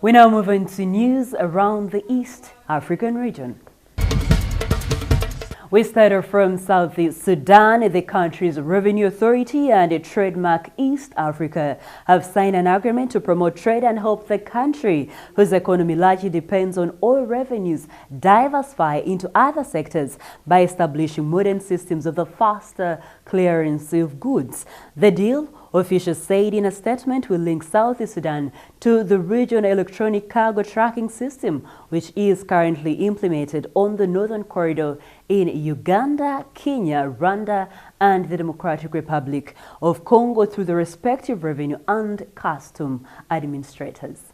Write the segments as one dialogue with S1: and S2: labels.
S1: We now move into news around the East African region. We started from Southeast Sudan. The country's Revenue Authority and Trademark East Africa have signed an agreement to promote trade and help the country, whose economy largely depends on oil revenues, diversify into other sectors by establishing modern systems of the faster clearance of goods. The deal, officials said in a statement, will link Southeast Sudan to the regional electronic cargo tracking system, which is currently implemented on the Northern Corridor in Uganda, Kenya, Rwanda, and the Democratic Republic of Congo through the respective revenue and custom administrators.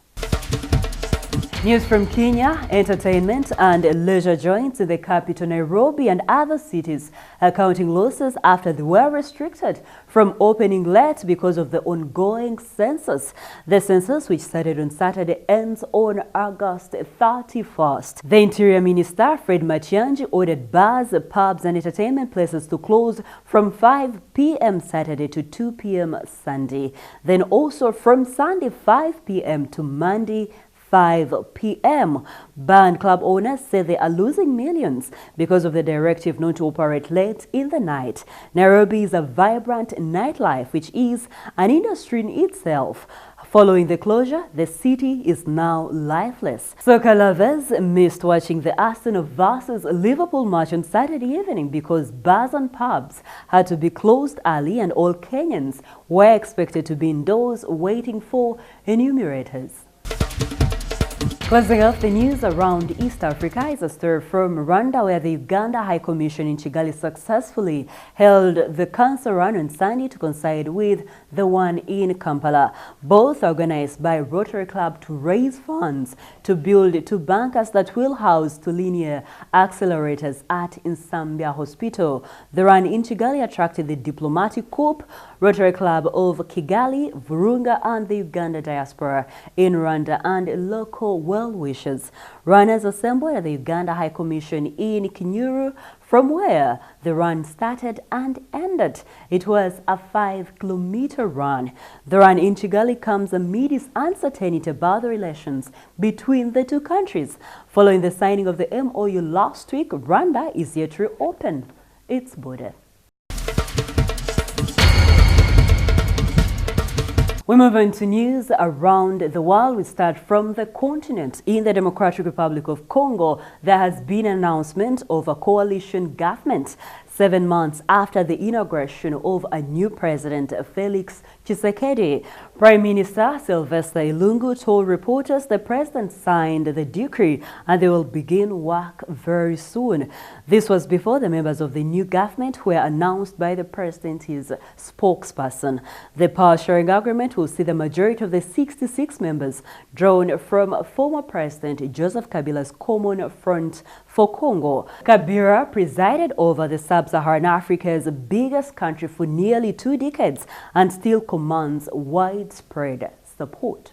S1: News from Kenya: entertainment and leisure joints in the capital Nairobi and other cities are counting losses after they were restricted from opening late because of the ongoing census. The census, which started on Saturday, ends on August 31st. The Interior Minister, Fred Matiang'i, ordered bars, pubs and entertainment places to close from 5 p.m. Saturday to 2 p.m. Sunday. Then also from Sunday 5 p.m. to Monday 5 p.m. Band club owners say they are losing millions because of the directive not to operate late in the night. Nairobi is a vibrant nightlife, which is an industry in itself. Following the closure, the city is now lifeless. Soccer lovers missed watching the Arsenal versus Liverpool match on Saturday evening because bars and pubs had to be closed early and all Kenyans were expected to be indoors waiting for enumerators. Closing off the news around East Africa is a story from Rwanda, where the Uganda High Commission in Kigali successfully held the cancer run on Sunday to coincide with the one in Kampala. Both organized by Rotary Club to raise funds to build two bunkers that will house two linear accelerators at Nsambya Hospital. The run in Kigali attracted the diplomatic corps, Rotary Club of Kigali, Virunga, and the Uganda diaspora in Rwanda and local well-wishers. Runners assembled at the Uganda High Commission in Kinyuru, from where the run started and ended. It was a 5-kilometer run. The run in Kigali comes amid its uncertainty about the relations between the two countries. Following the signing of the MOU last week, Rwanda is yet to reopen its border. We move on to news around the world. We start from the continent. In the Democratic Republic of Congo, there has been an announcement of a coalition government 7 months after the inauguration of a new president, Felix Tshisekedi. Prime Minister Sylvester Ilungu told reporters the president signed the decree and they will begin work very soon. This was before the members of the new government were announced by the president's spokesperson. The power-sharing agreement will see the majority of the 66 members drawn from former President Joseph Kabila's Common Front for Congo. Kabila presided over the Sub-Saharan Africa's biggest country for nearly 2 decades and still commands widespread support.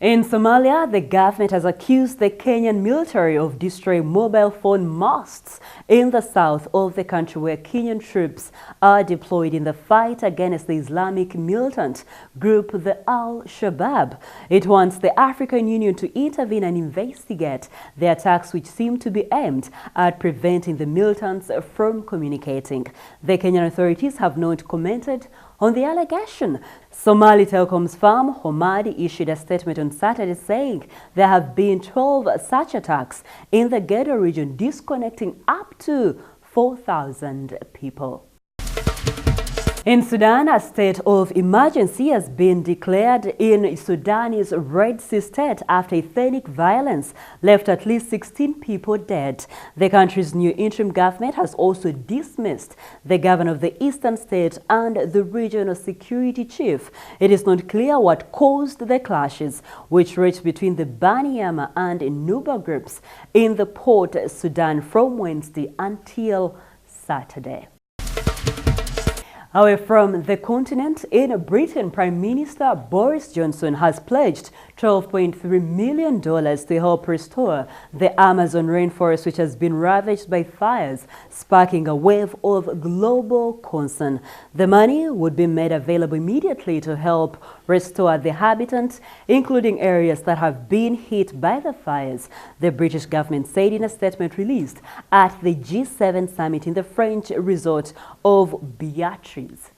S1: In Somalia, the government has accused the Kenyan military of destroying mobile phone masts in the south of the country, where Kenyan troops are deployed in the fight against the Islamic militant group, the Al-Shabaab. It wants the African Union to intervene and investigate the attacks, which seem to be aimed at preventing the militants from communicating. The Kenyan authorities have not commented on the allegation. Somali telecoms firm Homadi issued a statement on Saturday saying there have been 12 such attacks in the Gedo region, disconnecting up to 4,000 people. In Sudan, a state of emergency has been declared in Sudan's Red Sea state after ethnic violence left at least 16 people dead. The country's new interim government has also dismissed the governor of the eastern state and the regional security chief. It is not clear what caused the clashes, which raged between the Bani Yama and Nuba groups in the Port Sudan from Wednesday until Saturday. Away from the continent, in Britain, Prime Minister Boris Johnson has pledged $12.3 million to help restore the Amazon rainforest, which has been ravaged by fires, sparking a wave of global concern. The money would be made available immediately to help restore the habitat, including areas that have been hit by the fires, the British government said in a statement released at the G7 summit in the French resort of Beatrice.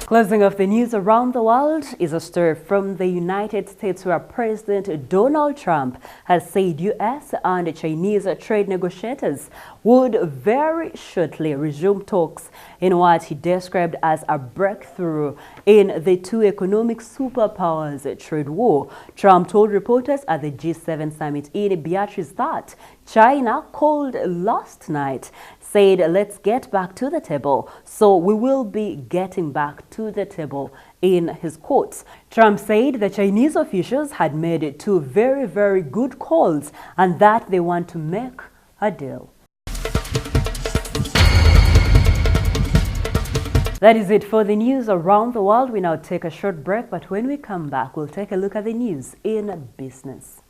S1: Closing off the news around the world is a story from the United States, where President Donald Trump has said U.S. and Chinese trade negotiators would very shortly resume talks in what he described as a breakthrough in the two economic superpowers trade war. Trump told reporters at the G7 summit in Beatrice that China called last night said, "Let's get back to the table." So we will be getting back to the table, in his quotes. Trump said the Chinese officials had made two very, very good calls and that they want to make a deal. That is it for the news around the world. We now take a short break, but when we come back, we'll take a look at the news in business.